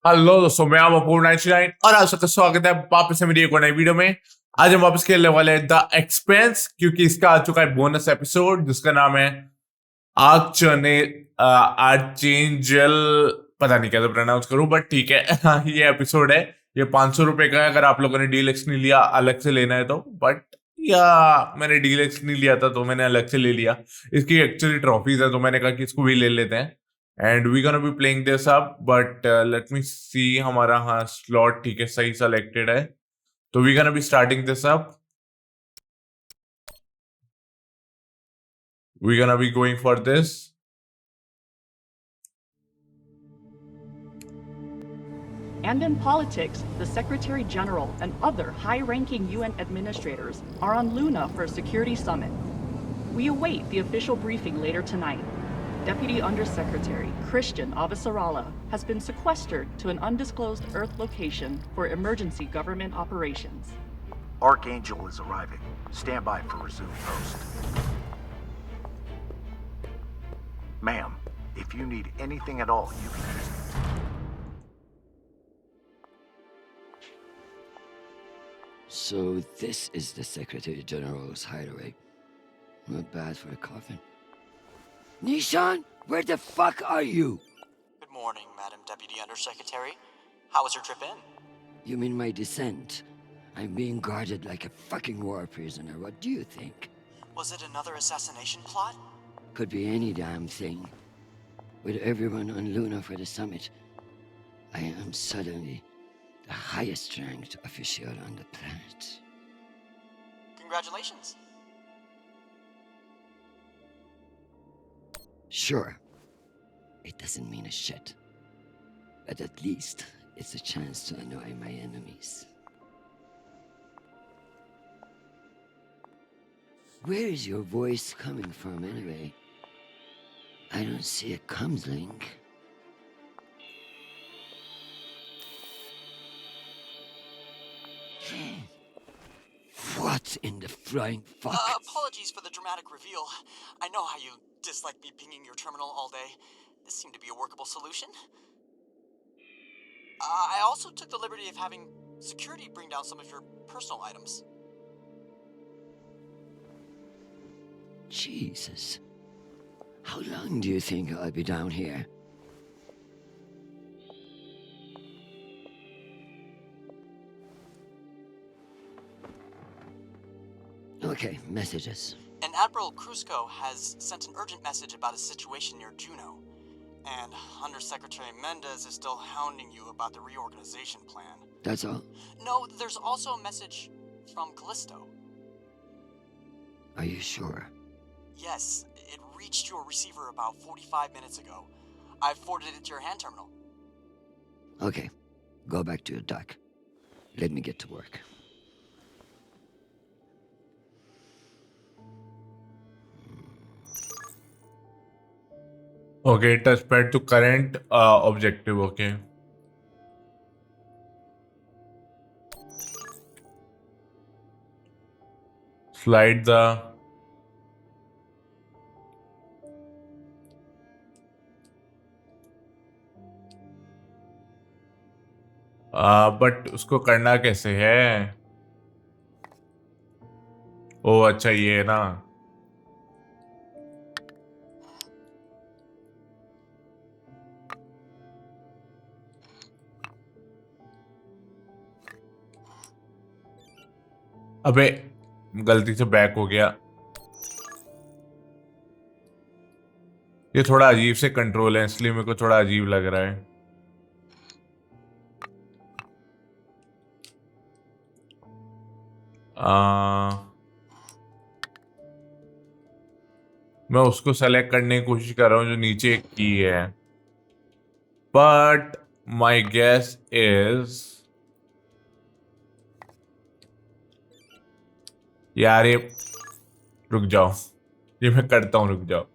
Hello दोस्तों, मैं हूं अपूर्ण 99 और आप सबका स्वागत है वापस से मेरी एक और नई वीडियो में। आज हम वापस खेलने वाले हैं द एक्सपेंस, क्योंकि इसका आ चुका है बोनस एपिसोड जिसका नाम है आर्चने आर्चेंजल। पता नहीं कैसे प्रोनाउंस करूं, बट ठीक है। ये एपिसोड है। ये 500 रुपए का है अगर आप लोगों ने डीलक्स नहीं लिया, अलग से लेना है तो। बट या मैंने डीलक्स नहीं लिया था तो मैंने अलग से ले लिया। इसकी एक्चुअली ट्रॉफीज है तो मैंने कहा कि इसको भी ले लेते हैं। And we gonna be playing this up, but let me see हमारा हाँ स्लॉट ठीक है, सही सेलेक्टेड है। तो we gonna be starting this up. We gonna be going for this. And in politics, the Secretary General and other high-ranking UN administrators are on Luna for a security summit. We await the official briefing later tonight. Deputy Undersecretary Christian Avasarala has been sequestered to an undisclosed Earth location for emergency government operations. Archangel is arriving. Stand by for resume post. Ma'am, if you need anything at all, you can use it. So this is the Secretary General's hideaway. Not bad for a coffin. Nishan, where the fuck are you? Good morning, Madam Deputy Undersecretary. How was your trip in? You mean my descent? I'm being guarded like a fucking war prisoner. What do you think? Was it another assassination plot? Could be any damn thing. With everyone on Luna for the summit, I am suddenly the highest ranked official on the planet. Congratulations. Sure. It doesn't mean a shit. But at least it's a chance to annoy my enemies. Where is your voice coming from anyway? I don't see a comms link. What in the flying fuck? Apologies for the dramatic reveal. I know how you dislike me pinging your terminal all day. This seemed to be a workable solution. I also took the liberty of having security bring down some of your personal items. Jesus. How long do you think I'll be down here? Okay, messages. And Admiral Krusco has sent an urgent message about a situation near Juno. And Undersecretary Mendez is still hounding you about the reorganization plan. That's all? No, there's also a message from Callisto. Are you sure? Yes, it reached your receiver about 45 minutes ago. I've forwarded it to your hand terminal. Okay, go back to your dock. Let me get to work. Okay, touchpad to current objective. Okay. Slide the but उसको करना कैसे है? ओ अच्छा, ये है ना। अबे गलती से बैक हो गया। ये थोड़ा अजीब से कंट्रोल है, इसलिए मेरे को थोड़ा अजीब लग रहा है। मैं उसको सेलेक्ट करने की कोशिश कर रहा हूँ जो नीचे एक की है, बट माई गेस इज यार ये रुक जाओ, ये मैं करता हूँ, रुक जाओ।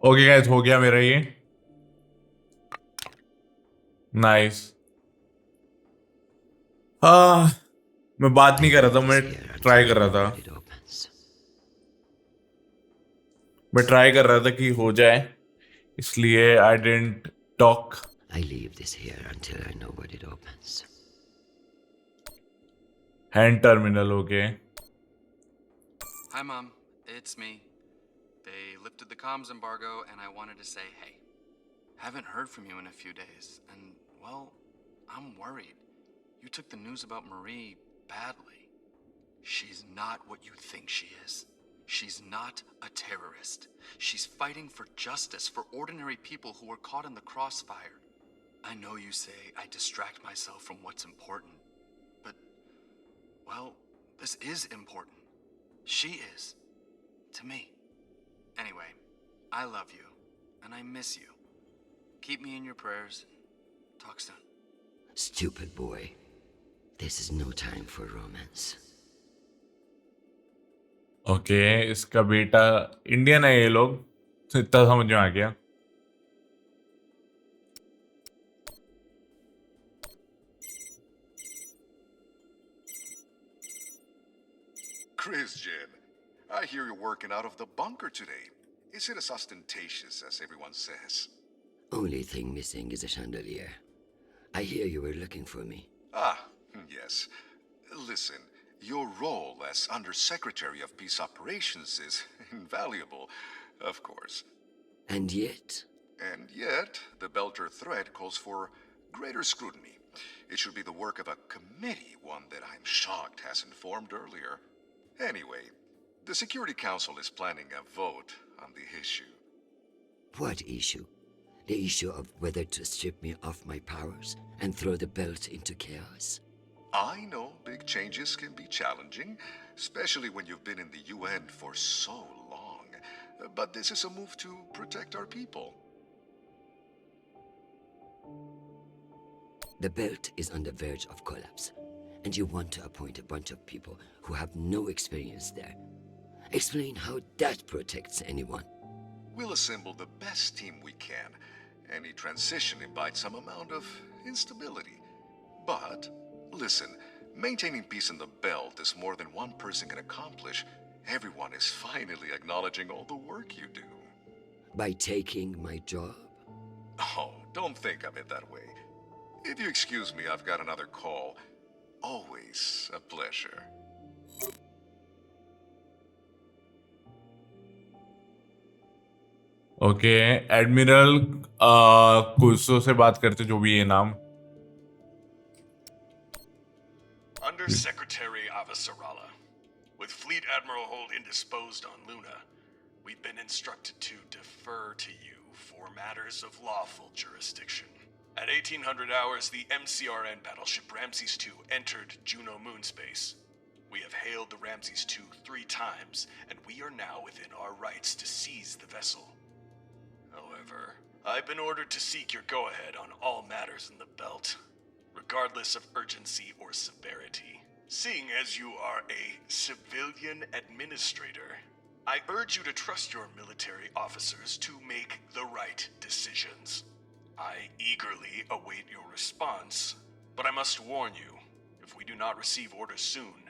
ओके गाइस, हो गया मेरा ये। नाइस। हाँ, मैं बात नहीं कर रहा था, मैं ट्राई कर रहा था। It opens. मैं ट्राई कर रहा था कि हो जाए, इसलिए I didn't talk. I leave this here until I know what it opens. Hand terminal, okay. Hi, Mom. It's me. They lifted the comms embargo, and I wanted to say hey. Haven't heard from you in a few days, and, well, I'm worried. You took the news about Marie badly. She's not what you think she is. She's not a terrorist. She's fighting for justice for ordinary people who were caught in the crossfire. I know you say I distract myself from what's important, but, well, this is important. She is. To me. Anyway, I love you, and I miss you. Keep me in your prayers. Talk soon. Stupid boy. This is no time for romance. Okay, इसका बेटा Indian है, ये लोग तो इतना समझ में आ गया। Christian, I hear you're working out of the bunker today. Is it as ostentatious as everyone says? Only thing missing is a chandelier. I hear you were looking for me. Ah, yes. Listen, your role as Undersecretary of Peace Operations is invaluable, of course. And yet, And yet, the Belter threat calls for greater scrutiny. It should be the work of a committee, one that I'm shocked hasn't formed earlier. Anyway, the Security Council is planning a vote on the issue. what issue? The issue of whether to strip me of my powers and throw the belt into chaos. I know big changes can be challenging, especially when you've been in the UN for so long. But this is a move to protect our people. The belt is on the verge of collapse, and you want to appoint a bunch of people who have no experience there. Explain how that protects anyone. We'll assemble the best team we can. Any transition invites some amount of instability. But, listen, maintaining peace in the belt is more than one person can accomplish. Everyone is finally acknowledging all the work you do. By taking my job? Oh, don't think of it that way. If you excuse me, I've got another call. Always a pleasure. Okay, admiral Kurso से बात करते, जो भी ये नाम। Undersecretary Avasarala, with Fleet Admiral Holt indisposed on Luna, we've been instructed to defer to you for matters of lawful jurisdiction. At 1800 hours, the MCRN battleship Ramses II entered Juno moonspace. We have hailed the Ramses II 3 times, and we are now within our rights to seize the vessel. However, I've been ordered to seek your go-ahead on all matters in the belt, regardless of urgency or severity. Seeing as you are a civilian administrator, I urge you to trust your military officers to make the right decisions. I eagerly await your response, but I must warn you, if we do not receive orders soon,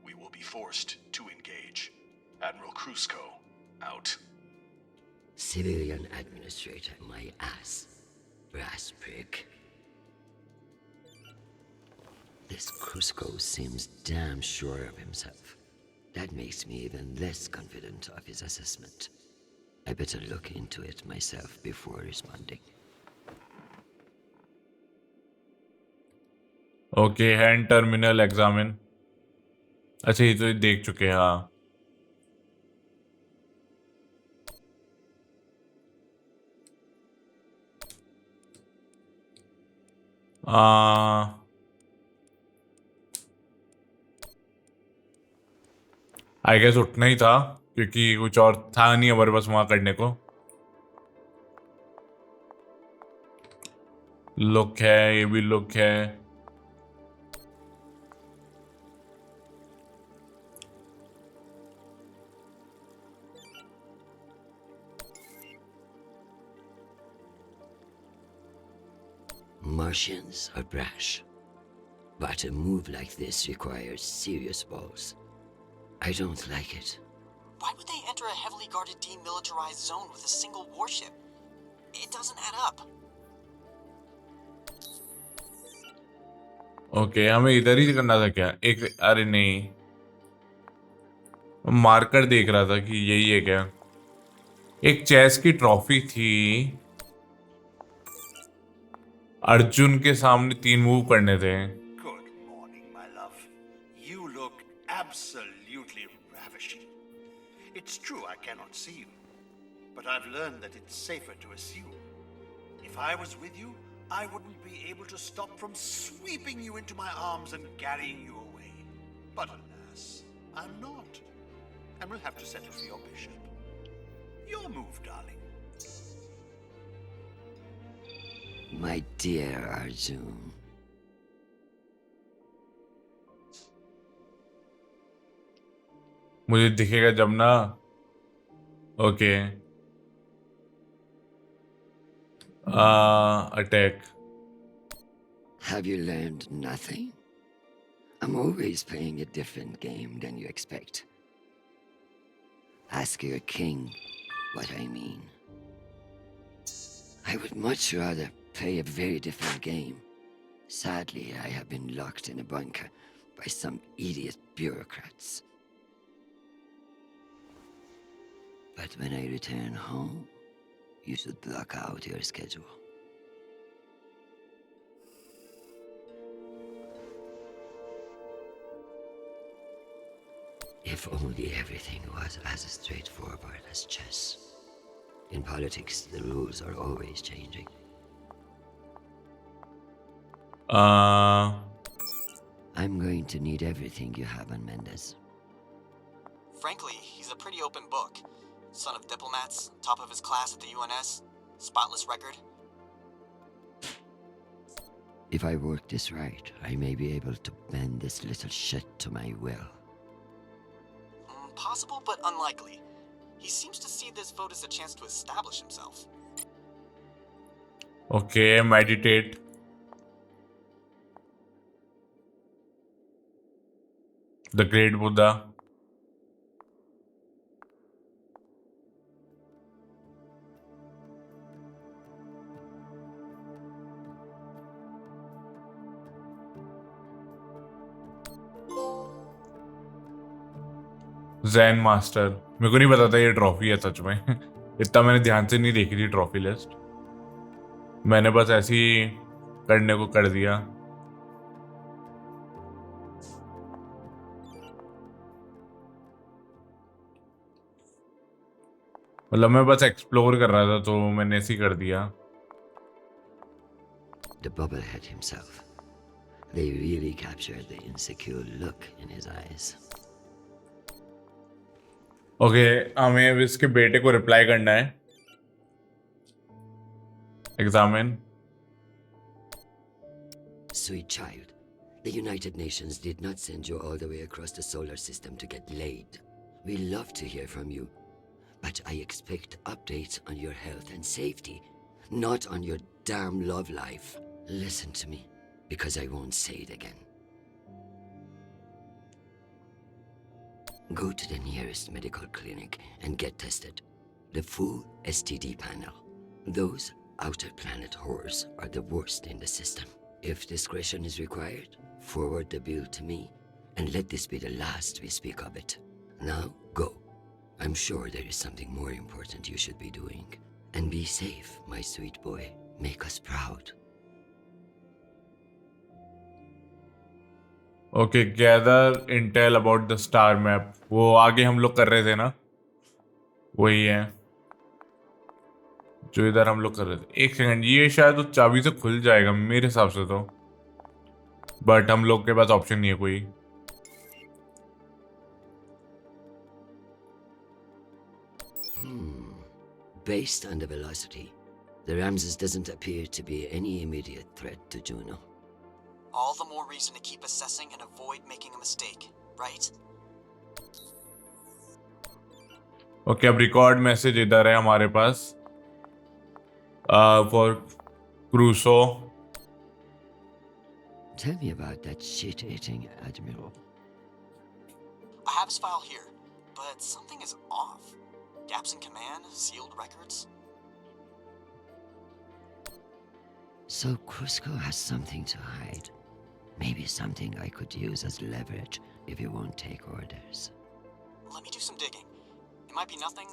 we will be forced to engage. Admiral Krusko, out. Civilian administrator, my ass. Brass prick. This Krusko seems damn sure of himself. That makes me even less confident of his assessment. I better look into it myself before responding. Okay, hand terminal examine. अच्छा, ये तो देख चुके हैं, हाँ। I guess उठना ही था, क्योंकि कुछ और था नहीं हमारे पास वहां करने को। लुक है, ये भी लुक है। Martians are brash, but a move like this requires serious balls. I don't like it. Why would they enter a heavily guarded demilitarized zone with a single warship? It doesn't add up. Okay हमें इधर ही करना था क्या? एक अरे नहीं, marker देख रहा था कि यही है क्या. एक चेस की ट्रॉफी थी, अर्जुन के सामने 3 मूव करने थे. Good morning, my love. You look absolutely ravishing. It's true I cannot see you, but I've learned that it's safer to assume. If I was with you, I wouldn't be able to stop from sweeping you into my arms and carrying you away. But alas, I'm not. And we'll have to settle for your bishop. Your move, darling. My dear Arjun. मुझे दिखेगा जब ना. Okay attack. Have you learned nothing? I'm always playing a different game than you expect. Ask your king what I mean. I would much rather play a very different game. Sadly, I have been locked in a bunker by some idiot bureaucrats. But when I return home, you should block out your schedule. If only everything was as straightforward as chess. In politics, the rules are always changing. I'm going to need everything you have on Mendez. Frankly, he's a pretty open book. Son of diplomats, top of his class at the UNS, spotless record. If I work this right, I may be able to bend this little shit to my will. Possible, but unlikely. He seems to see this vote as a chance to establish himself. Okay, meditate. The Great Buddha. Jain master. मेरे को नहीं पता था ये trophy है सच में. इतना मैंने ध्यान से नहीं देखी थी ट्रॉफी लिस्ट. मैंने बस ऐसे ही करने को कर दिया. मतलब मैं बस एक्सप्लोर कर रहा था तो मैंने ऐसे ही कर दिया. The bubblehead himself. They really captured the insecure look in his eyes. Okay हमें अब इसके बेटे को रिप्लाई करना है. Examine. Sweet child, the United Nations did not send you all the way across the solar system to get laid. We love to hear from you, but I expect updates on your health and safety, not on your damn love life. Listen to me, because I won't say it again. Go to the nearest medical clinic and get tested. The full STD panel. Those outer planet whores are the worst in the system. If discretion is required, forward the bill to me, and let this be the last we speak of it. Now, go. I'm sure there is something more important you should be doing. And be safe, my sweet boy. Make us proud. Okay gather Intel about the star map. वो आगे हम लोग कर रहे थे ना, वही है जो इधर हम लोग कर रहे थे. एक सेकंड, ये शायद उस चाबी से खुल जाएगा मेरे हिसाब से तो, बट हम लोग के पास ऑप्शन नहीं है कोई. Based on the velocity, the Ramses doesn't appear to be any immediate threat to Juno. All the more reason to keep assessing and avoid making a mistake, right? Okay अब record message इधर है हमारे पास for Crusoe. Tell me about that shit-eating admiral. I have his file here, but something is off. Gaps in command, sealed records. So Cusco has something to hide. Maybe something I could use as leverage if you won't take orders. Let me do some digging. It might be nothing,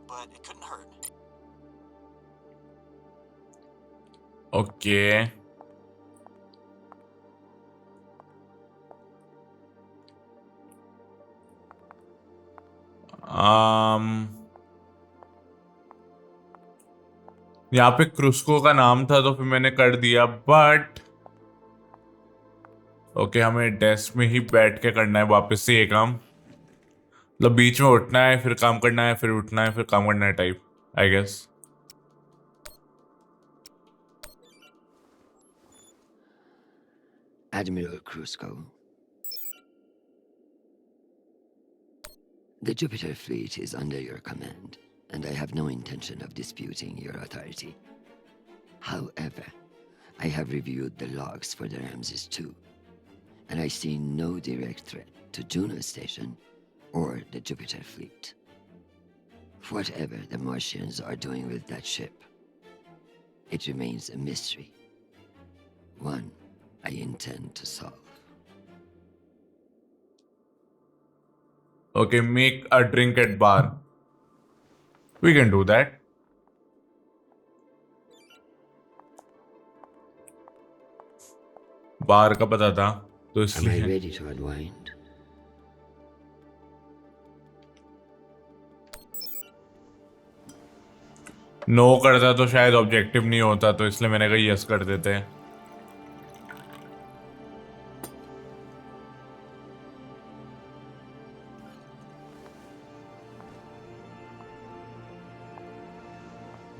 but it couldn't hurt. Okay. यहाँ पे क्रुस्को का नाम था तो फिर मैंने कर दिया, बट ओके हमें डेस्क में ही बैठ के करना है वापस से ये काम। मतलब बीच में उठना है, फिर काम करना है, फिर उठना है, फिर काम करना है type, I guess. Admiral Cusco. The Jupiter fleet is under your command, and I have no intention of disputing your authority. However, I have reviewed the logs for the Ramses II, and I see no direct threat to Juno Station or the Jupiter fleet. Whatever the Martians are doing with that ship, it remains a mystery. One I intend to solve. Okay, make a drink at bar. We can do that. बार का पता था तो Am I इसलिए ready to unwind? No करता तो शायद objective नहीं होता, तो इसलिए मैंने कहा यस कर देते हैं।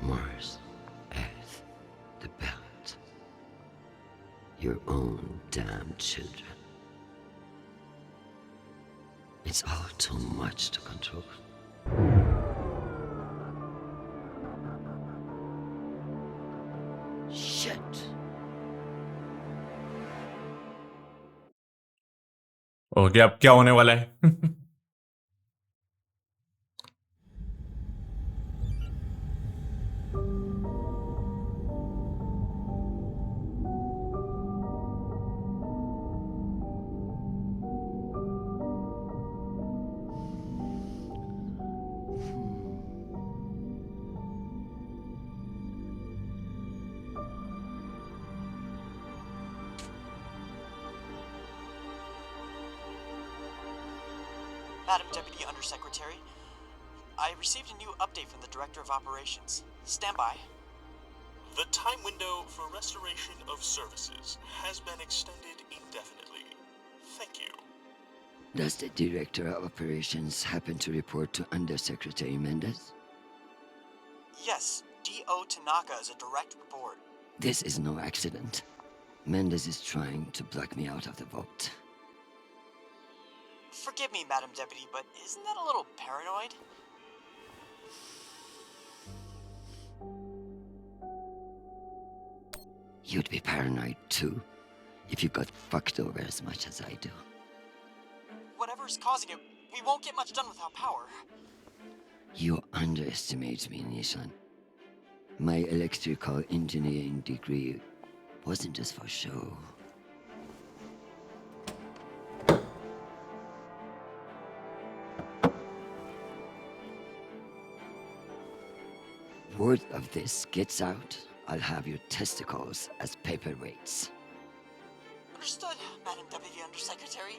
Mars, Earth, the belt. Your own damn children. It's all too much to control. Shit. Okay अब क्या होने वाला है? Madam Deputy Undersecretary, I received a new update from the Director of Operations. Stand by. The time window for restoration of services has been extended indefinitely. Thank you. Does the Director of Operations happen to report to Undersecretary Mendez? Yes, D.O. Tanaka is a direct report. This is no accident. Mendez is trying to block me out of the vault. Forgive me, Madam Deputy, but isn't that a little paranoid? You'd be paranoid too, if you got fucked over as much as I do. Whatever's causing it, we won't get much done without power. You underestimate me, Nishan. My electrical engineering degree wasn't just for show. Word of this gets out, I'll have your testicles as paperweights. Understood, Madam Deputy Undersecretary.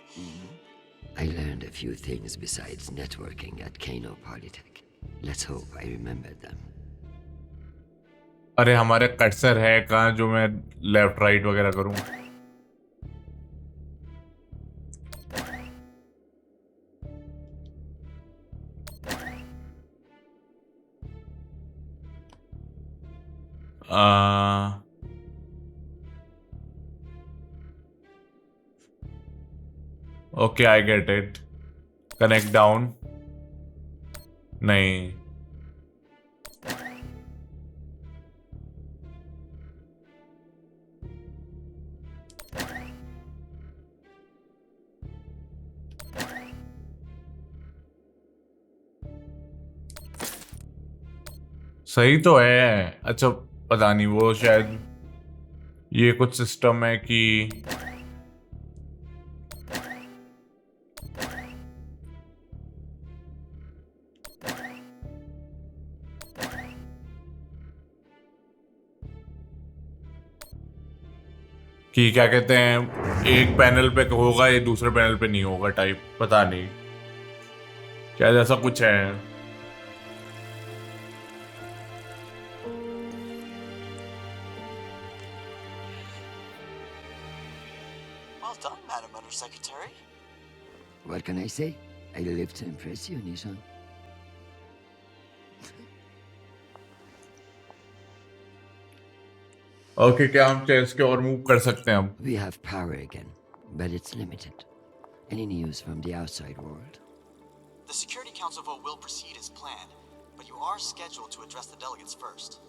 I learned a few things besides networking at Kano Polytech. Let's hope I remember them. अरे हमारे cursor है कहाँ जो मैं left right वगैरह करूँ? Okay, I get it. Connect down. नहीं. सही तो है। अच्छा पता नहीं, वो शायद ये कुछ सिस्टम है कि क्या कहते हैं, एक पैनल पे होगा ये दूसरे पैनल पे नहीं होगा टाइप, पता नहीं, शायद ऐसा कुछ है। Well done, Madam Undersecretary. What can I say? I live to impress you, Nishan. Okay, क्या हम चेस के और मूव कर सकते हैं हम? We have power again, but it's limited. Any news from the outside world? The Security Council vote will proceed as planned, but you are scheduled to address the delegates first.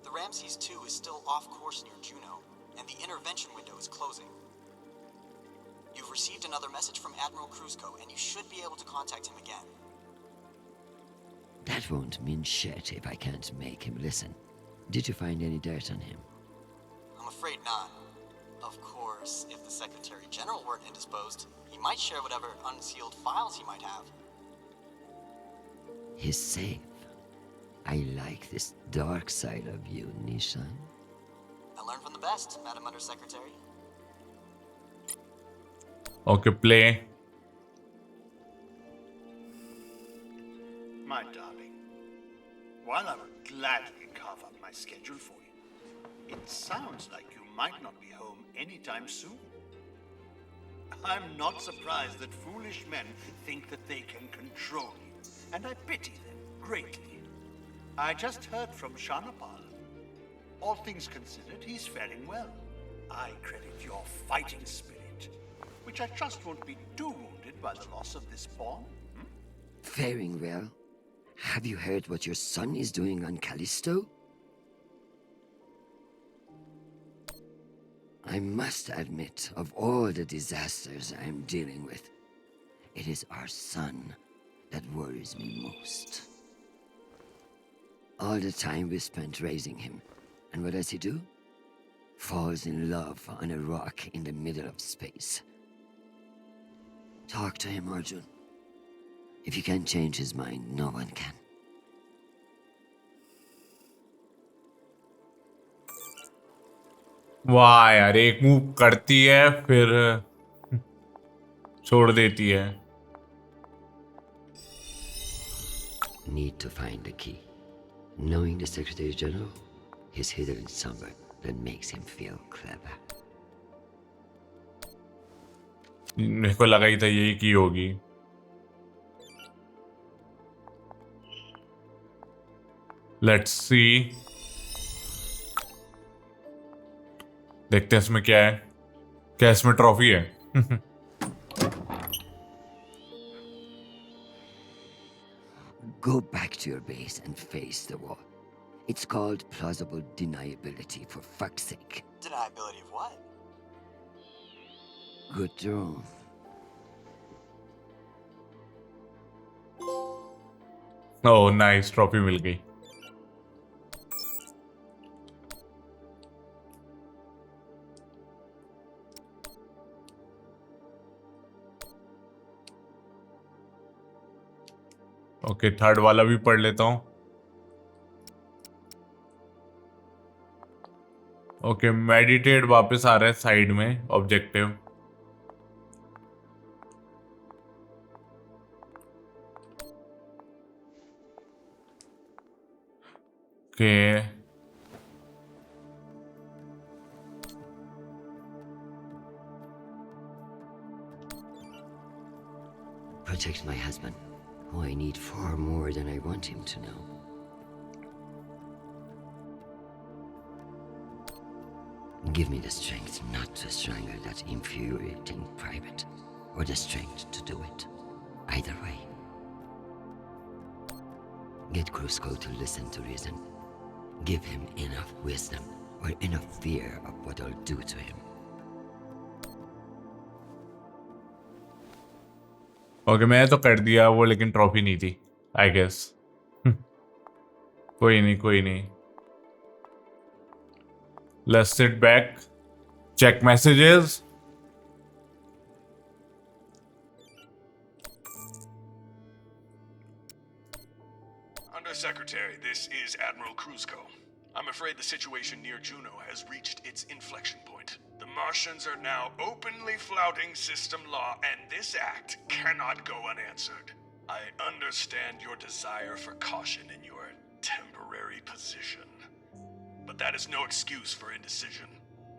The Ramses 2 is still off course near Juno, and the intervention window is closing. You've received another message from Admiral Kruzko, and you should be able to contact him again. That won't mean shit if I can't make him listen. Did you find any dirt on him? I'm afraid not. Of course, if the Secretary General weren't indisposed, he might share whatever unsealed files he might have. He's safe. I like this dark side of you, Nishan. I learned from the best, Madam Undersecretary. Okay, play. My darling, while I would gladly carve up my schedule for you, it sounds like you might not be home anytime soon. I'm not surprised that foolish men think that they can control you, and I pity them greatly. I just heard from Shanapal. All things considered, he's faring well. I credit your fighting spirit, which I trust won't be too wounded by the loss of this pawn. Faring well? Have you heard what your son is doing on Callisto? I must admit, of all the disasters I'm dealing with, it is our son that worries me most. All the time we spent raising him, and what does he do? Falls in love on a rock in the middle of space. Talk to him, Arjun. If you can't change his mind, no one can. वाह यार, एक move करती है फिर छोड़ देती है। Need to find the key. Knowing the Secretary General, he's hidden somewhere that makes him feel clever. मेरे को लगा ही था यही की होगी। लेट्स सी, देखते हैं इसमें क्या है। क्या इसमें ट्रॉफी है? Go back to your base and face the wall. It's called plausible deniability, for fuck's sake. Deniability of what? Good draw. Oh nice, trophy मिल गई। ओके, थर्ड वाला भी पढ़ लेता हूँ। ओके, मेडिटेट वापस आ रहा है साइड में objective. Okay, Protect my husband, who I need far more than I want him to know. Give me the strength not to strangle that infuriating private, or the strength to do it. Either way. Get Kruzko to listen to reason. Give him enough wisdom, or enough fear of what I'll do to him. Okay, मैं तो कर दिया वो, लेकिन trophy नहीं थी I guess. कोई नहीं. Let's sit back, check messages. Undersecretary, this is Admiral Kruzko. I'm afraid the situation near Juno has reached its inflection point. The Martians are now openly flouting system law, and this act cannot go unanswered. I understand your desire for caution in your temporary position. But that is no excuse for indecision.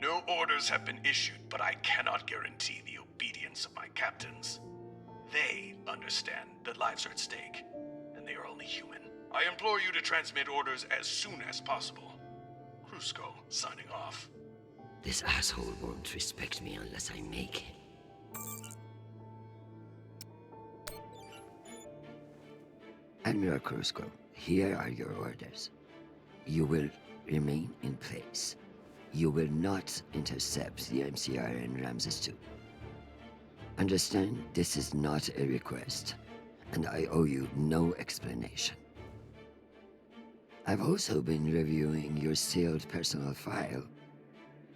No orders have been issued, but I cannot guarantee the obedience of my captains. They understand that lives are at stake, and they are only human. I implore you to transmit orders as soon as possible. Kruzko, signing off. This asshole won't respect me unless I make him. Admiral Kruzko, here are your orders. You will remain in place. You will not intercept the MCR in Ramses 2. Understand, this is not a request, and I owe you no explanation. I've also been reviewing your sealed personal file.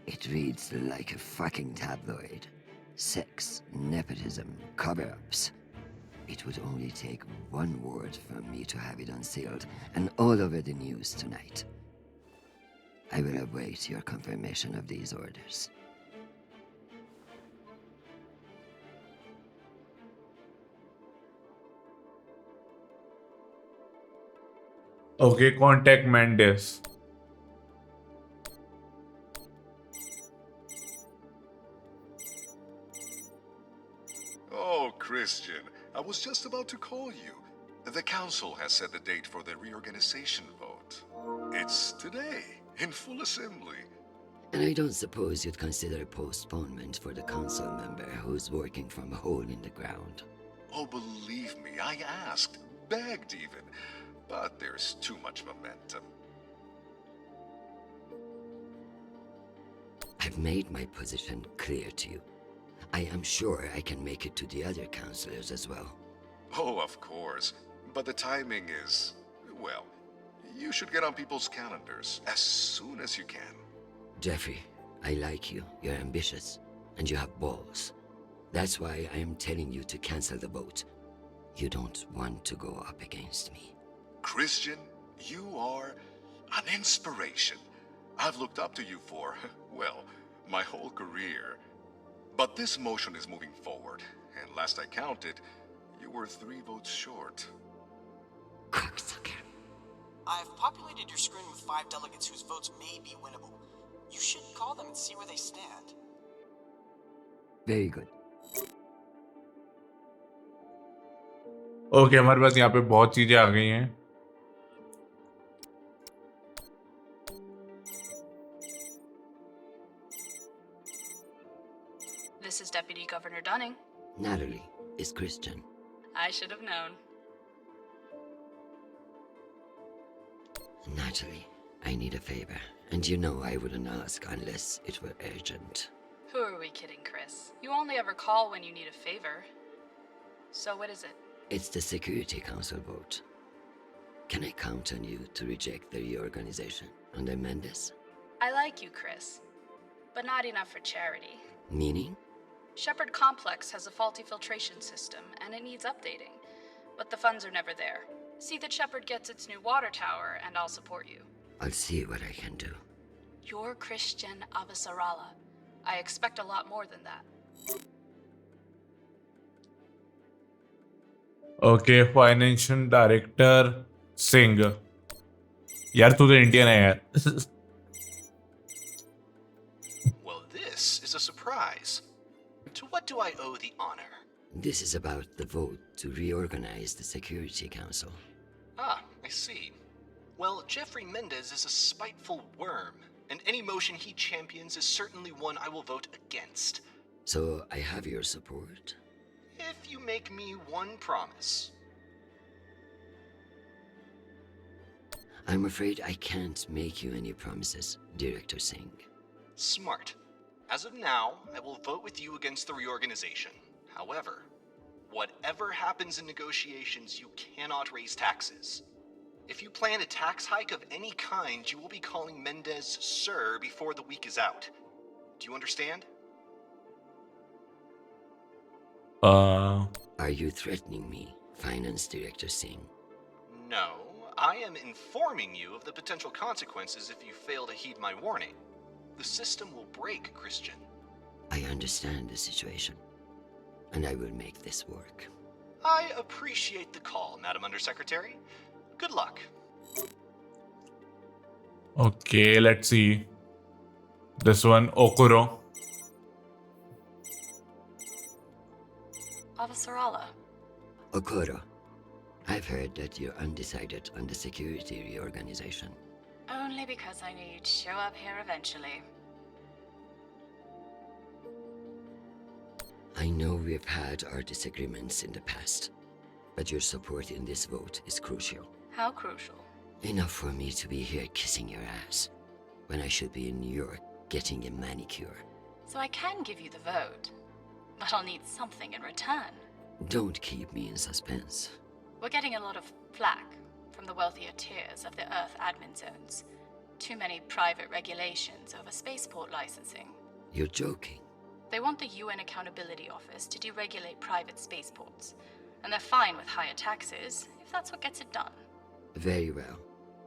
It reads like a fucking tabloid. Sex, nepotism, cover-ups. It would only take one word from me to have it unsealed and all over the news tonight. I will await your confirmation of these orders. Okay, contact Mendes. Oh, Christian, I was just about to call you. The council has set the date for the reorganization vote. It's today, in full assembly. And I don't suppose you'd consider a postponement for the council member who's working from a hole in the ground. Oh, believe me, I asked, begged even. But there's too much momentum. I've made my position clear to you. I am sure I can make it to the other councilors as well. Oh, of course. But the timing is, well, you should get on people's calendars as soon as you can. Jeffrey, I like you. You're ambitious. And you have balls. That's why I am telling you to cancel the vote. You don't want to go up against me. Christian, you are an inspiration. I've looked up to you for, well, my whole career. But this motion is moving forward, and last I counted, you were 3 votes short. Cocksucker. I've populated your screen with 5 delegates whose votes may be winnable. You should call them and see where they stand. Very good. Okay हमारे पास यहाँ पे बहुत चीजें आ गई हैं. This is Deputy Governor Dunning. Natalie is Christian. I should have known. Natalie, I need a favor. And you know I wouldn't ask unless it were urgent. Who are we kidding, Chris? You only ever call when you need a favor. So what is it? It's the Security Council vote. Can I count on you to reject the reorganization under Mendes? I like you, Chris. But not enough for charity. Meaning? Shepard Complex has a faulty filtration system, and it needs updating. But the funds are never there. See that Shepard gets its new water tower, and I'll support you. I'll see what I can do. You're Christian Avasarala. I expect a lot more than that. Okay financial director Singh. यार तू तो Indian है यार. Well, this is a surprise. To what do I owe the honor? This is about the vote to reorganize the Security Council. Ah, I see. Well, Jeffrey Mendez is a spiteful worm, and any motion he champions is certainly one I will vote against. So I have your support? If you make me one promise. I'm afraid I can't make you any promises, Director Singh. Smart. As of now, I will vote with you against the reorganization. However, whatever happens in negotiations, you cannot raise taxes. If you plan a tax hike of any kind, you will be calling Mendez Sir before the week is out. Do you understand? Are you threatening me, Finance Director Singh? No, I am informing you of the potential consequences if you fail to heed my warning. The system will break, Christian. I understand the situation, and I will make this work. I appreciate the call, Madam Undersecretary. Good luck. Okay, let's see. This one, Okuro. Avasarala. Okoro, I've heard that you're undecided on the security reorganization. Only because I knew you'd show up here eventually. I know we've had our disagreements in the past, but your support in this vote is crucial. How crucial? Enough for me to be here kissing your ass, when I should be in New York getting a manicure. So I can give you the vote, but I'll need something in return. Don't keep me in suspense. We're getting a lot of flack from the wealthier tiers of the Earth admin zones. Too many private regulations over spaceport licensing. You're joking. They want the UN Accountability Office to deregulate private spaceports, and they're fine with higher taxes if that's what gets it done. Very well.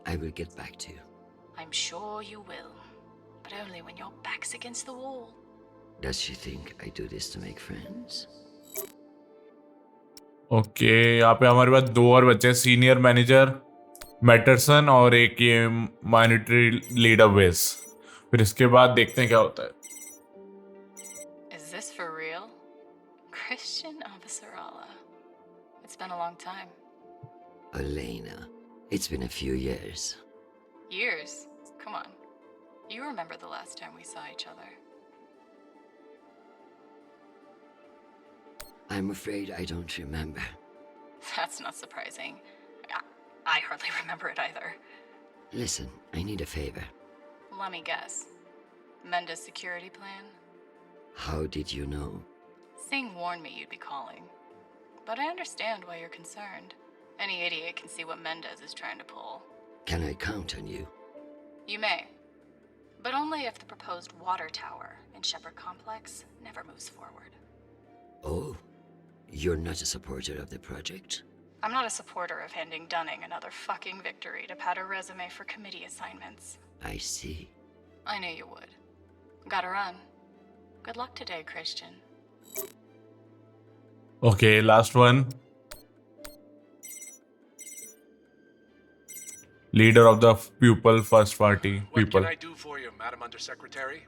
I will get back to you. I'm sure you will, but only when your back's against the wall. Does she think I do this to make friends? Okay यहाँ पे हमारे पास दो और बच्चे हैं, senior manager मैटरसन और एक ये मॉनिटरी लीडर वेस। फिर इसके बाद देखते हैं क्या होता है। Is this for real? Christian Avasarala. It's been a long time. Elena, it's been a few years. Years? Come on. You remember the last time we saw each other. I'm afraid I don't remember. That's not surprising. I hardly remember it either. Listen, I need a favor. Let me guess. Menda's security plan? How did you know? Singh warned me you'd be calling. But I understand why you're concerned. Any idiot can see what Mendez is trying to pull. Can I count on you? You may. But only if the proposed water tower in Shepherd Complex never moves forward. Oh, you're not a supporter of the project? I'm not a supporter of handing Dunning another fucking victory to pad her resume for committee assignments. I see. I knew you would. Gotta run. Good luck today, Christian. Okay, last one. Leader of the Pupil First Party. What People. can I do for you, Madam Undersecretary?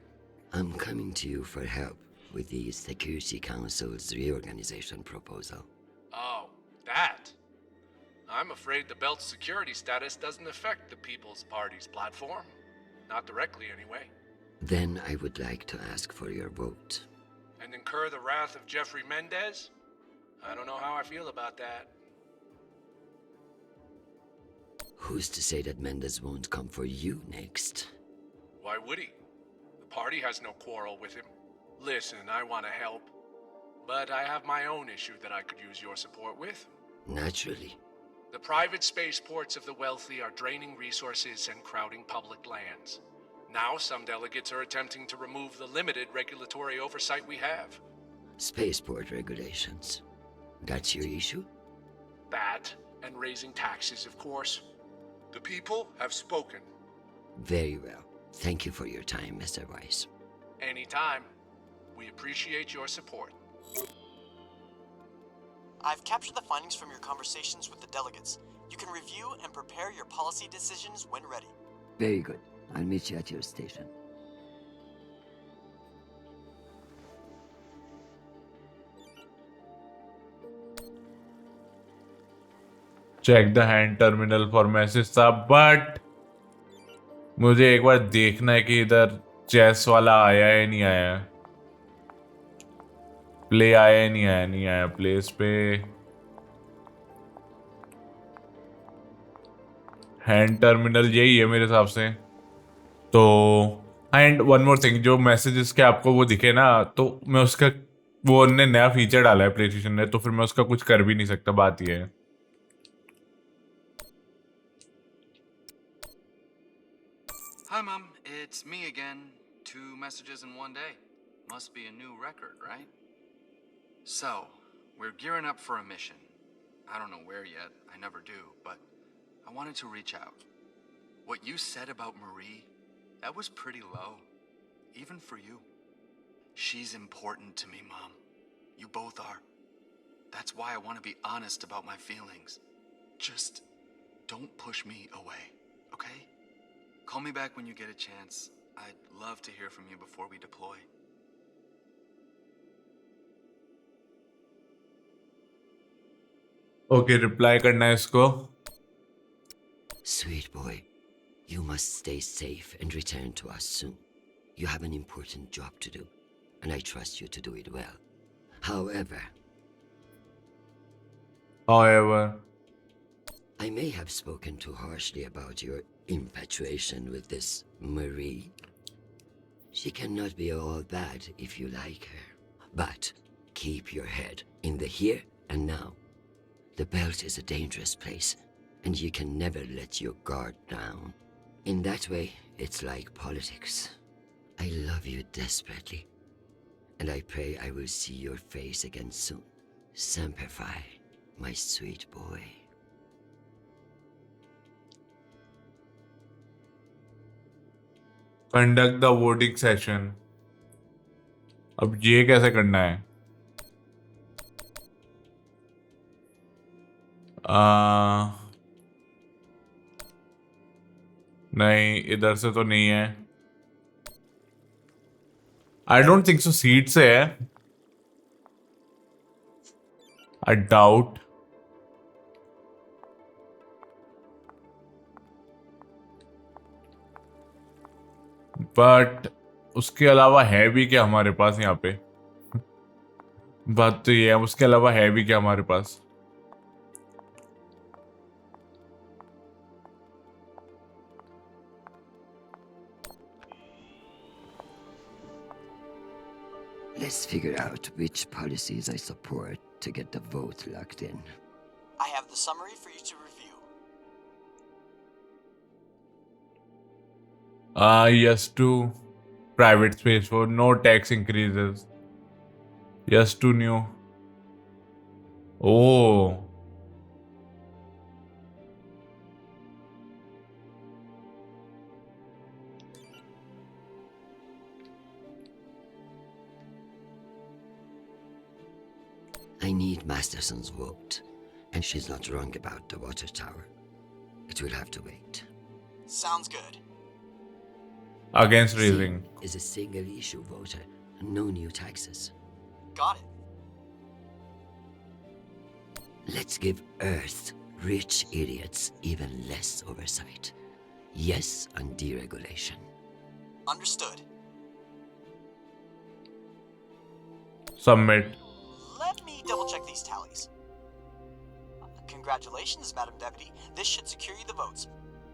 I'm coming to you for help with the Security Council's reorganization proposal. Oh, that. I'm afraid the belt's security status doesn't affect the People's Party's platform. Not directly, anyway. Then I would like to ask for your vote. And incur the wrath of Jeffrey Mendez? I don't know how I feel about that. Who's to say that Mendez won't come for you next? Why would he? The party has no quarrel with him. Listen, I want to help. But I have my own issue that I could use your support with. Naturally. The private spaceports of the wealthy are draining resources and crowding public lands. Now some delegates are attempting to remove the limited regulatory oversight we have. Spaceport regulations. That's your issue? That, and raising taxes, of course. The people have spoken. Very well. Thank you for your time, Mr. Weiss. Anytime. We appreciate your support. I've captured the findings from your conversations with the delegates. You can review and prepare your policy decisions when ready. Very good. I'll meet you at your station. Check the hand terminal for message था, but मुझे एक बार देखना है कि इधर chess वाला आया है नहीं आया, प्ले आया है नहीं आया प्लेस पे। हैंड टर्मिनल यही है मेरे हिसाब से। तो एंड वन मोर थिंग, जो मैसेजेस के आपको वो दिखे ना, तो मैं उसका वो उन्होंने नया फीचर डाला है प्लेस्टेशन ने, तो फिर मैं उसका कुछ कर भी नहीं सकता, बात ये है। Hi, Mom. It's me again. 2 messages in one day. Must be a new record, right? So, we're gearing up for a mission. I don't know where yet. I never do, but I wanted to reach out. What you said about Marie, that was pretty low. Even for you. She's important to me, Mom. You both are. That's why I want to be honest about my feelings. Just don't push me away, okay? Call me back when you get a chance. I'd love to hear from you before we deploy. Okay reply करना है इसको. Sweet boy, you must stay safe and return to us soon. You have an important job to do, and I trust you to do it well. However, I may have spoken too harshly about your infatuation with this Marie. She cannot be all bad if you like her. But keep your head in the here and now. The belt is a dangerous place, and you can never let your guard down. In that way, it's like politics. I love you desperately, and I pray I will see your face again soon. Semper Fi, my sweet boy. Conduct the voting session. अब ये कैसे करना है? नहीं, इधर से तो नहीं है. I don't think so seat से है. I doubt. बट उसके अलावा है भी क्या हमारे पास यहाँ पे? बात तो ये है, उसके अलावा है भी क्या हमारे पास? Let's figure out which policies I support to get the vote locked in. I have the summary for you to review. Yes to private space for no tax increases. Yes to new. Oh. I need Masterson's vote, and she's not wrong about the water tower. It will have to wait. Sounds good. Against raising. Is a single issue voter, no new taxes. Got it. Let's give Earth rich idiots even less oversight. Yes on deregulation. Understood. Submit. Let me double check these tallies. Congratulations, Madam Deputy. This should secure you the votes.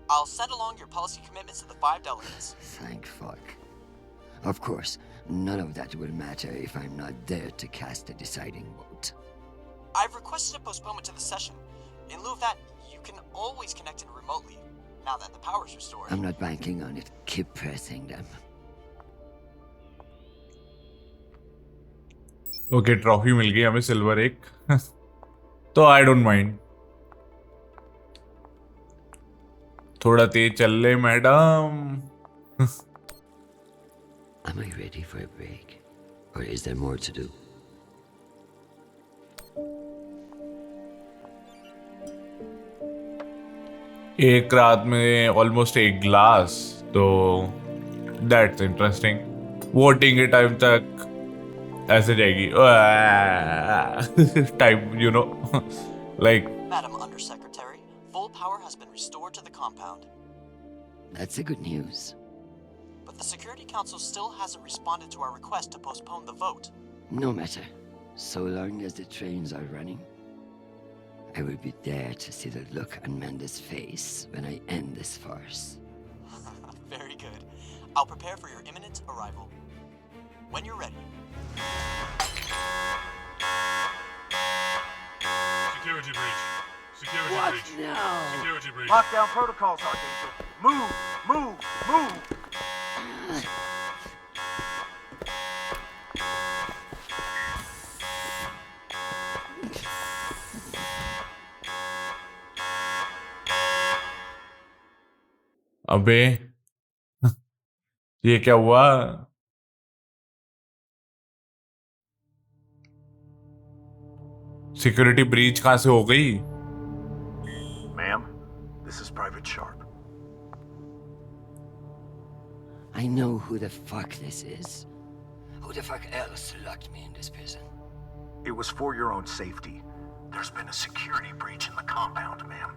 I'll send along your policy commitments to the 5 delegates. Thank fuck. Of course, none of that will matter if I'm not there to cast a deciding vote. I've requested a postponement to the session. In lieu of that, you can always connect in remotely, now that the power's restored. I'm not banking on it. Keep pressing them. Okay trophy मिल गई हमें silver एक. तो I don't mind. थोड़ा तेज चल ले madam. Am I ready for a break? Or is there more to do? एक रात में ऑलमोस्ट 1 ग्लास. तो दैट्स इंटरेस्टिंग. वोटिंग के टाइम तक ऐसे जाएगी type you know like. Madam Undersecretary, full power has been restored to the compound. That's a good news. But the Security Council still hasn't responded to our request to postpone the vote. No matter. So long as the trains are running, I will be there to see the look on Mendes' face when I end this farce. Very good. I'll prepare for your imminent arrival. When you're ready. Security breach. Security What breach. now? Security breach. Lockdown protocols, Archangel. Move! Move! Move! अबे ये क्या हुआ? Security breach कहां से हो गई? Ma'am, this is Private Sharp. I know who the fuck this is. Who the fuck else locked me in this prison? It was for your own safety. There's been a security breach in the compound, ma'am.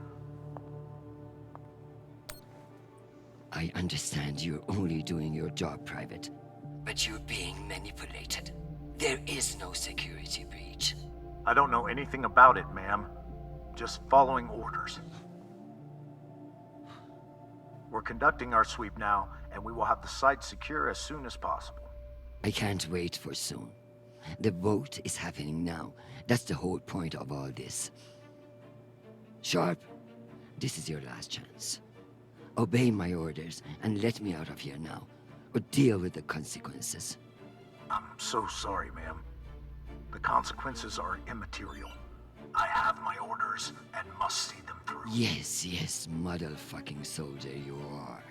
I understand you're only doing your job, Private, but you're being manipulated. There is no security breach. I don't know anything about it, ma'am. Just following orders. We're conducting our sweep now, and we will have the site secure as soon as possible. I can't wait for soon. The vote is happening now. That's the whole point of all this. Sharp, this is your last chance. Obey my orders and let me out of here now, or deal with the consequences. I'm so sorry, ma'am. The consequences are immaterial. I have my orders and must see them through. Yes, motherfucking soldier you are.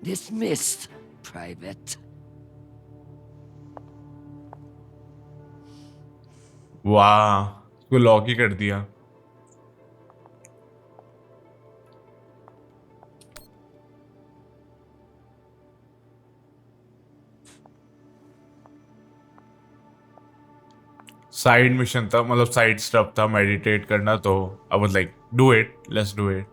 Dismissed, Private. वाह, उसको lock ही कर दिया. Side mission था, मतलब side stuff था, meditate करना. तो I was like do it, let's do it.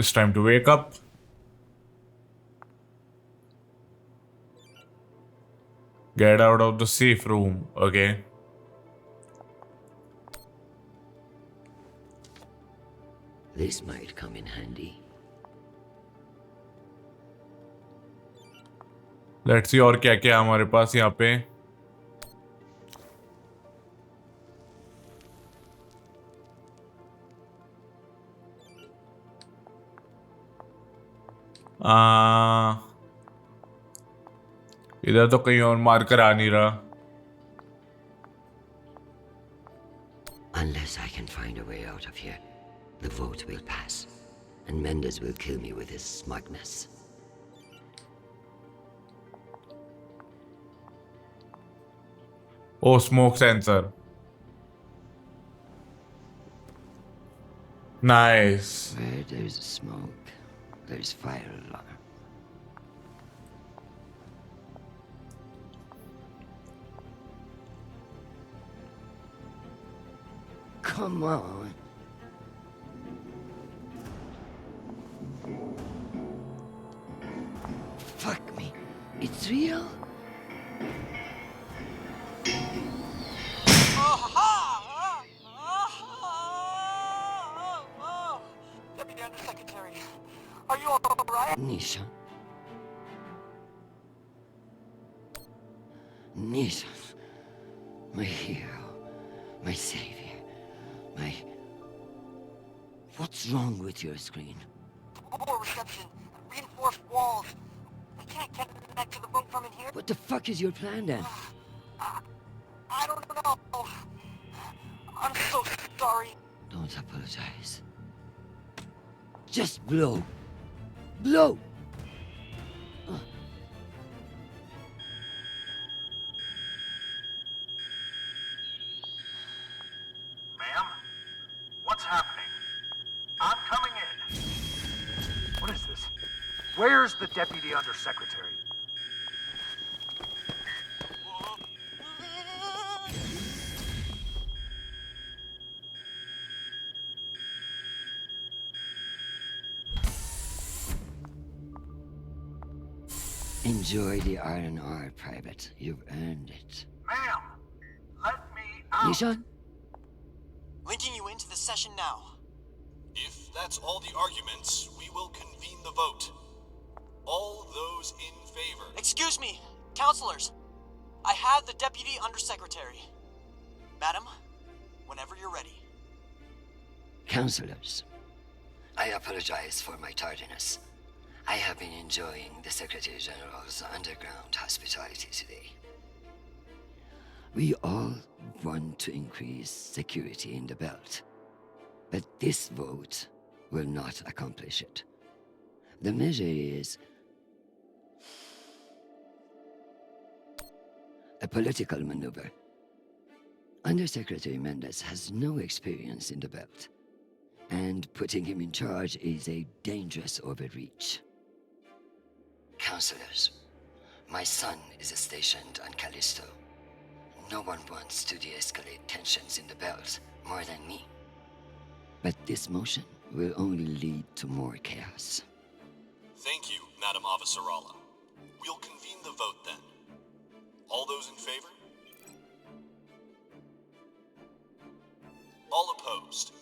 It's time to wake up. Get out of the safe room, okay? This might come in handy. Let's see और क्या क्या हमारे पास यहाँ पे. इधर तो कहीं और मार्कर आ नहीं रहा. Unless I can find a way out of here, the vote will pass, and Mendes will kill me with his smugness. Oh, smoke sensor. Nice. Where there's smoke, there's fire alarm. Come on. Fuck me. It's real? Deputy Undersecretary, are you alright? Nisha. Nisha. My hero. My savior. My... What's wrong with your screen? Poor reception. Reinforced walls. I can't connect to the room from in here. What the fuck is your plan then? I don't know. I'm so sorry. Don't apologize. Just blow. Blow! Ma'am? What's happening? I'm coming in. What is this? Where's the Deputy Undersecretary? Enjoy the R&R, Private. You've earned it. Ma'am, let me out. Nishan? Linking you into the session now. If that's all the arguments, we will convene the vote. All those in favor. Excuse me, counselors. I have the Deputy Undersecretary. Madam, whenever you're ready. Counselors, I apologize for my tardiness. I have been enjoying the Secretary General's underground hospitality today. We all want to increase security in the belt, but this vote will not accomplish it. The measure is a political maneuver. Undersecretary Mendez has no experience in the belt, and putting him in charge is a dangerous overreach. Counselors, my son is stationed on Callisto. No one wants to de-escalate tensions in the belt more than me. But this motion will only lead to more chaos. Thank you, Madam Avasarala. We'll convene the vote then. All those in favor? All opposed?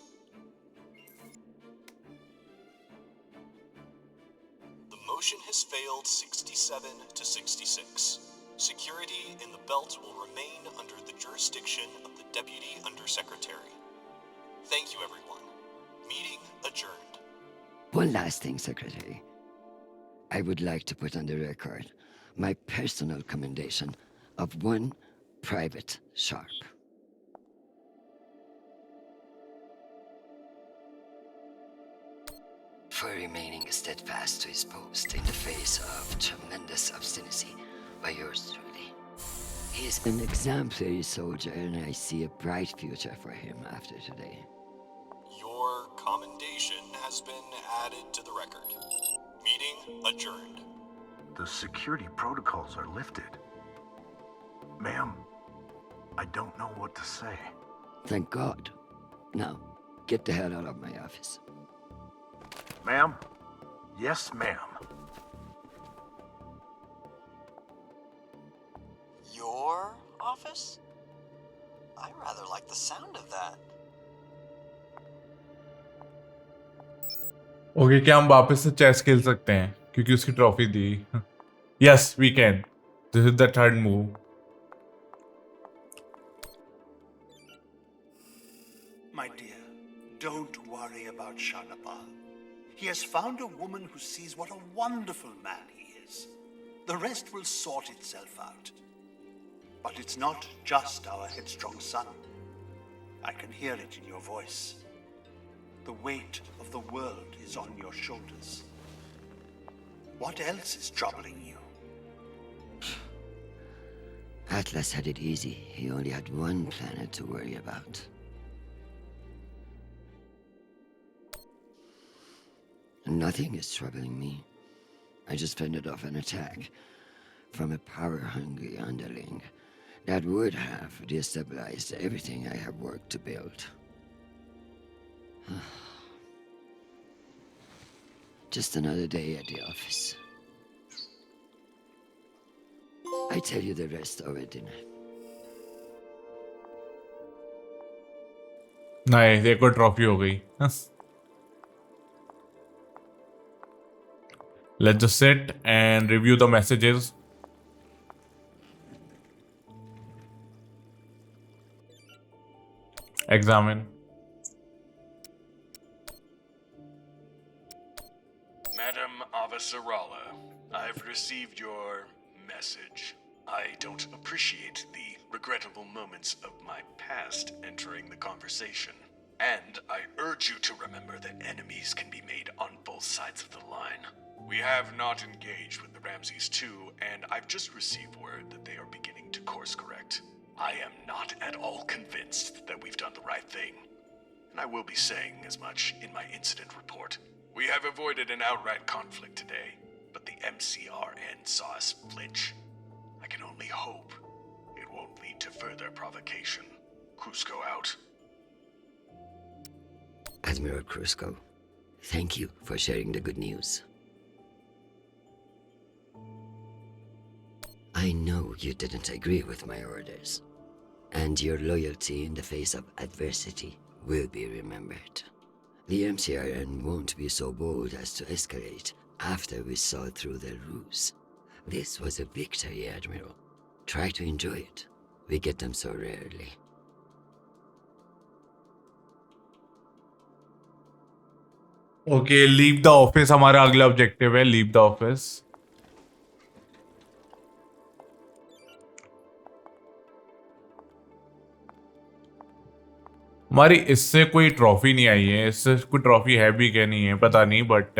The motion has failed 67 to 66. Security in the belt will remain under the jurisdiction of the Deputy Undersecretary. Thank you, everyone. Meeting adjourned. One last thing, Secretary. I would like to put on the record my personal commendation of one Private Sharp. For remaining steadfast to his post in the face of tremendous obstinacy by yours truly. He is an exemplary soldier, and I see a bright future for him after today. Your commendation has been added to the record. Meeting adjourned. The security protocols are lifted. Ma'am, I don't know what to say. Thank God. Now, get the hell out of my office. Ma'am? Yes, ma'am. Your office? I rather like the sound of that. Okay क्या हम वापस से chess खेल सकते हैं क्योंकि उसकी trophy दी yes we can this is the third move My dear, don't worry about Shanapal. He has found a woman who sees what a wonderful man he is. The rest will sort itself out. But it's not just our headstrong son. I can hear it in your voice. The weight of the world is on your shoulders. What else is troubling you? Atlas had it easy. He only had one planet to worry about. Nothing is troubling me. I just fended off an attack from a power-hungry underling that would have destabilized everything I have worked to build. Just another day at the office. I tell you the rest over dinner. नहीं देखो trophy हो गई let's just sit and review the messages examine Madam Avasarala, I've received your message. I don't appreciate the regrettable moments of my past entering the conversation. And I urge you to remember that enemies can be made on both sides of the line. We have not engaged with the Ramses II, and I've just received word that they are beginning to course correct. I am not at all convinced that we've done the right thing. And I will be saying as much in my incident report. We have avoided an outright conflict today, but the MCRN saw us flinch. I can only hope it won't lead to further provocation. Cusco out. Admiral Cusco, thank you for sharing the good news. I know you didn't agree with my orders, and your loyalty in the face of adversity will be remembered. The MCRN won't be so bold as to escalate after we saw through their ruse. This was a victory, Admiral. Try to enjoy it. We get them so rarely. Okay, leave the office हमारा अगला objective है, leave the office. हमारी इससे कोई trophy नहीं आई है, इससे कोई ट्रॉफी है भी क्या नहीं है पता नहीं, but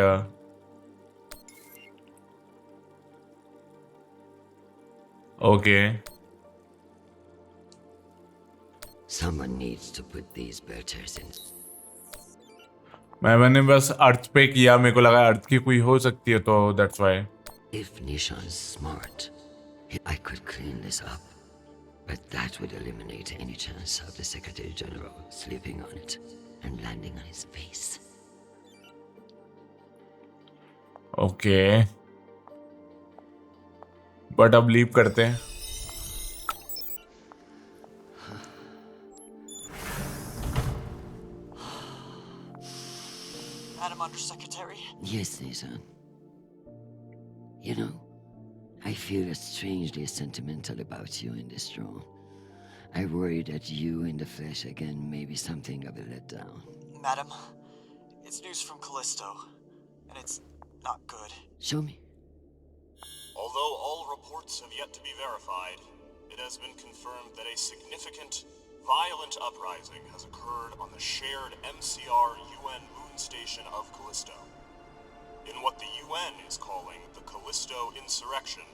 okay. Someone needs to put these birds in. मैंने बस अर्थ पे किया, मेरे को लगा अर्थ की कोई हो सकती है तो that's why. If Nishan's smart, I could clean this up. But that would eliminate any chance of the Secretary General slipping on it and landing on his face. Okay, but अब लीव करते हैं। Madam Undersecretary? Yes, Nishan. You know, I feel strangely sentimental about you in this role. I worry that you in the flesh again may be something of a letdown. Madam, it's news from Callisto, and it's not good. Show me. Although all reports have yet to be verified, it has been confirmed that a significant, violent uprising has occurred on the shared MCR UN moon station of Callisto. In what the UN is calling the Callisto Insurrection,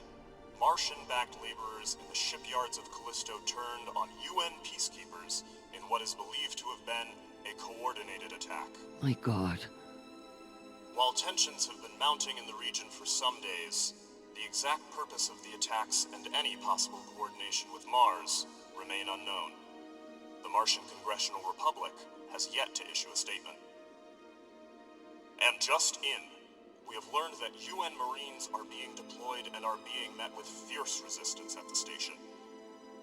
Martian-backed laborers in the shipyards of Callisto turned on UN peacekeepers in what is believed to have been a coordinated attack. My God. While tensions have been mounting in the region for some days, the exact purpose of the attacks and any possible coordination with Mars remain unknown. The Martian Congressional Republic has yet to issue a statement. And just in, we have learned that UN Marines are being deployed and are being met with fierce resistance at the station.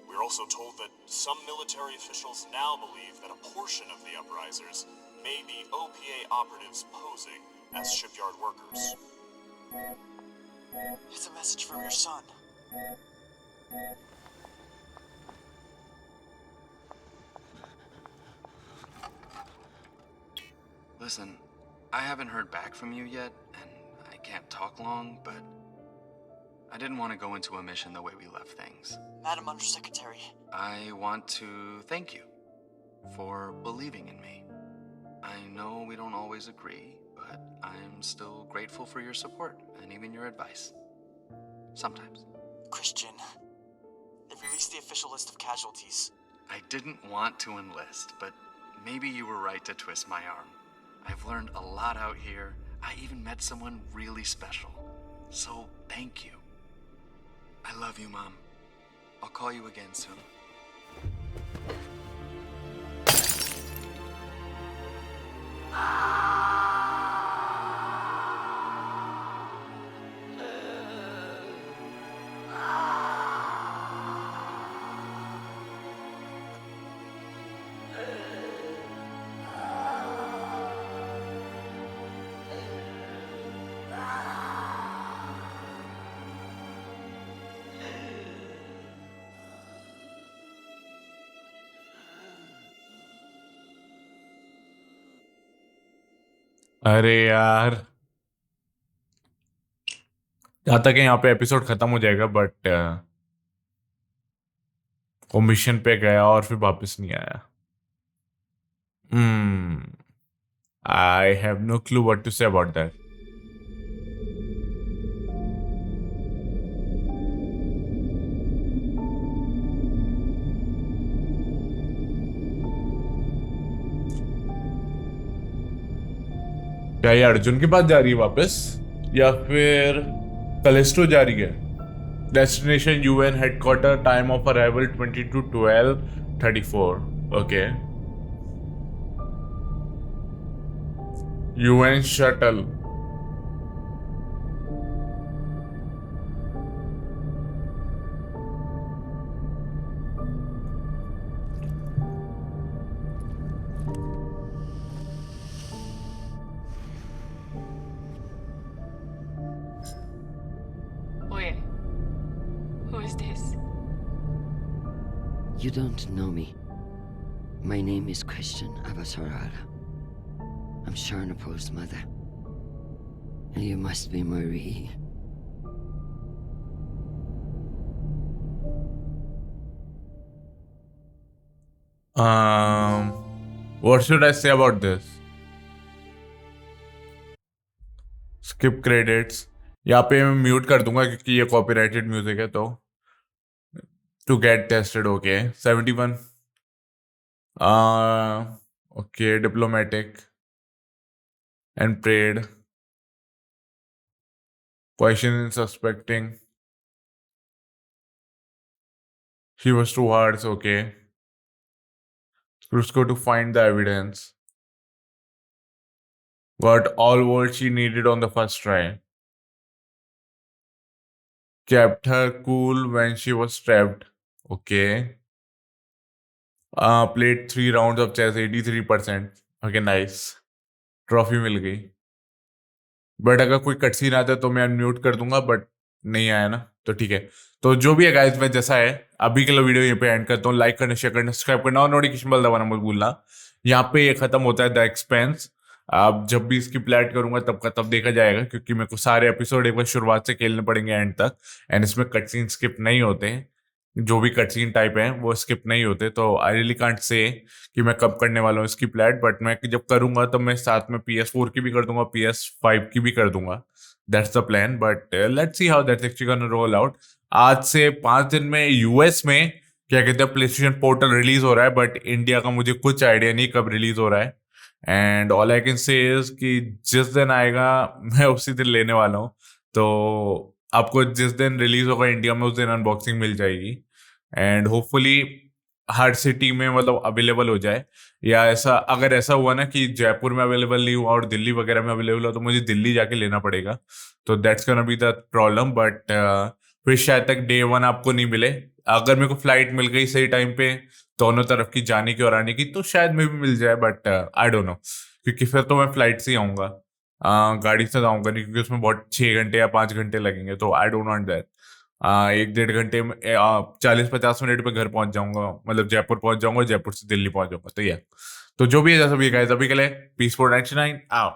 We are also told that some military officials now believe that a portion of the uprisers may be OPA operatives posing as shipyard workers. It's a message from your son. Listen, I haven't heard back from you yet, and I can't talk long, but I didn't want to go into a mission the way we left things. Madam Undersecretary. I want to thank you for believing in me. I know we don't always agree, but I'm still grateful for your support and even your advice. Sometimes. Christian, they've released the official list of casualties. I didn't want to enlist, but maybe you were right to twist my arm. I've learned a lot out here. I even met someone really special. So thank you. I love you, Mom. I'll call you again soon. अरे यार, जहाँ तक है यहाँ पे episode खत्म हो जाएगा, बट वो मिशन पे गया और फिर वापस नहीं आया। I have no clue what to say about that. क्या ये अर्जुन के पास जा रही है वापस, या फिर कलिस्टो जा रही है? Destination UN headquarter, time of arrival 22/12/34। Okay, UN shuttle. Wait. Who is this? You don't know me. My name is Christian Avasarala. I'm Sharnapol's mother. You must be Marie. What should I say about this? Skip credits. यहाँ पे मैं mute कर दूंगा क्योंकि ये copyrighted music है तो to get tested. Okay, 71. Okay, diplomatic and prayed. Question suspecting. She was too hard. So okay. Let's go to find the evidence. Got all words she needed on the first try. Kept her cool when she was trapped. Okay. Played 3 rounds of chess, 83%. Okay, nice. Trophy मिल गई. But अगर कोई cutscene आता है तो मैं unmute कर दूंगा, बट नहीं आया ना, तो ठीक है. तो जो भी है गाइस, मैं जैसा है अभी के लिए वीडियो यहाँ पे एंड करता हूँ. लाइक करना, शेयर करना, सब्सक्राइब करना और नोटिफिकेशन बेल दबाना मत भूलना. यहाँ पे ये खत्म होता है द एक्सपेंस. अब जब भी इसकी प्लेट करूंगा तब का तब देखा जाएगा, क्योंकि मेरे को सारे एपिसोड एक बार शुरुआत से खेलने पड़ेंगे एंड तक. एंड इसमें कटसीन स्किप नहीं होते हैं. जो भी कटसीन टाइप है वो स्किप नहीं होते. तो आई रियली कांट से कि मैं कब करने वाला हूँ इसकी प्लेट, बट मैं जब करूंगा तब मैं साथ में PS4 की भी कर दूंगा, PS5 की भी कर दूंगा. That's the plan. But let's see how that's actually gonna roll out. आज से 5 दिन में यूएस में क्या कहते हैं प्लेस्टेशन पोर्टल रिलीज हो रहा है, बट इंडिया का मुझे कुछ आइडिया नहीं कब रिलीज हो रहा है. And all I can say is कि जिस दिन आएगा मैं उसी दिन लेने वाला हूँ. तो आपको जिस दिन रिलीज होगा इंडिया में उस दिन अनबॉक्सिंग मिल जाएगी. एंड होपफुली हर सिटी में मतलब अवेलेबल हो जाए. या ऐसा अगर ऐसा हुआ ना कि जयपुर में अवेलेबल नहीं हुआ और दिल्ली वगैरह में अवेलेबल हुआ तो मुझे दिल्ली जाके लेना पड़ेगा. तो that's gonna be the problem. But फिर शायद तक डे 1 आपको नहीं मिले. अगर मेरे को फ्लाइट मिल गई सही टाइम पे दोनों तरफ की, जाने की और आने की, तो शायद में भी मिल जाए. बट आई डोंट नो, क्योंकि फिर तो मैं फ्लाइट से ही आऊँगा. गाड़ी से आऊँगा नहीं, क्योंकि उसमें बहुत 6 घंटे या 5 घंटे लगेंगे. तो आई डोंट वांट दैट. 1-1.5 घंटे में 40-50 मिनट में घर पहुंच जाऊंगा, मतलब जयपुर पहुंच जाऊंगा, जयपुर से दिल्ली पहुंच जाऊंगा. तो ये तो जो भी है जैसा भी गाइस, अभी के लिए पीस 499 आओ.